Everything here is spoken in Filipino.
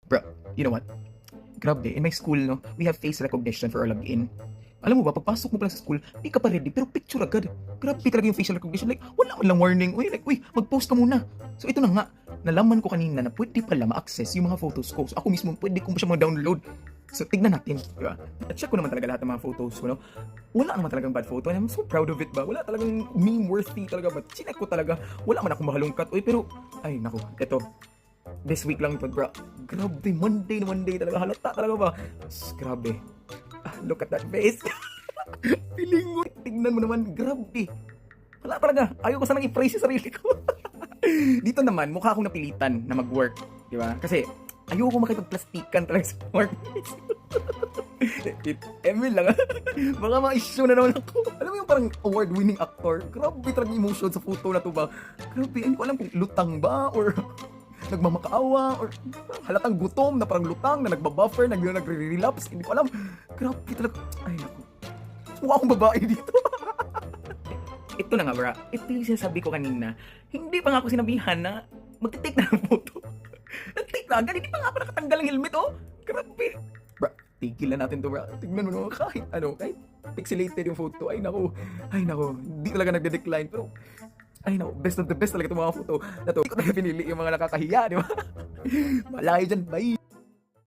Bro, you know what? Grabe, in my school, no, we have face recognition for our login. Alam mo ba, pagpasok mo pa lang sa school, di ka pa ready, pero picture agad. Grabe talaga yung facial recognition. Like, wala man lang warning. Uy, like, uy, mag-post ka muna. So, ito na nga. Nalaman ko kanina na pwede pala ma-access yung mga photos ko. So, ako mismo, pwede ko pa siya mag-download. So, tignan natin. Diba? At-check ko naman talaga lahat ng mga photos ko, no? Wala naman talagang bad photo. And I'm so proud of it ba? Wala talagang meme-worthy talaga. But, chinek ko talaga. Wala man akong mahalungkat. Uy, pero, ay, naku, ito. This week lang ito, bro. Grabe, Monday na Monday talaga. Halata talaga ba? Grabe. Look at that face. Feeling mo, tingnan mo naman, grabe. Wala talaga. Ayaw ko sanang i-praise yung sarili ko. Dito naman, mukha akong napilitan na mag-work. Di ba? Kasi, ayaw ko makipagplastikan talaga sa work. Emil lang. Baka ma-issue na naman ako. Alam mo yung parang award-winning actor? Grabe talaga yung emotion sa photo na to ba? Grabe, hindi ko alam kung lutang ba or nagmamakaawa or halatang gutom na parang lutang na nagbabuffer, nagre-relapse. Hindi ko alam. Grabe talaga. Ay, naku. Mukha akong babae dito. Ito na nga, bra. Ito yung sinasabi ko kanina. Hindi pa nga ako sinabihan na magtitake na ng photo. Nag-take na agad. Hindi pa nga ako nakatanggal ng helmet, oh. Grabe. Bra, tigilan natin to, bra. Tignan mo naman kahit ano, kahit pixelated yung photo. Ay, naku. Ay, naku. Hindi talaga nagde-decline. Pero, ay, naku. Best of the best talaga itong mga photo na to. Hindi ko talaga pinili yung mga nakakahiya, di ba? Malayo dyan. Bye.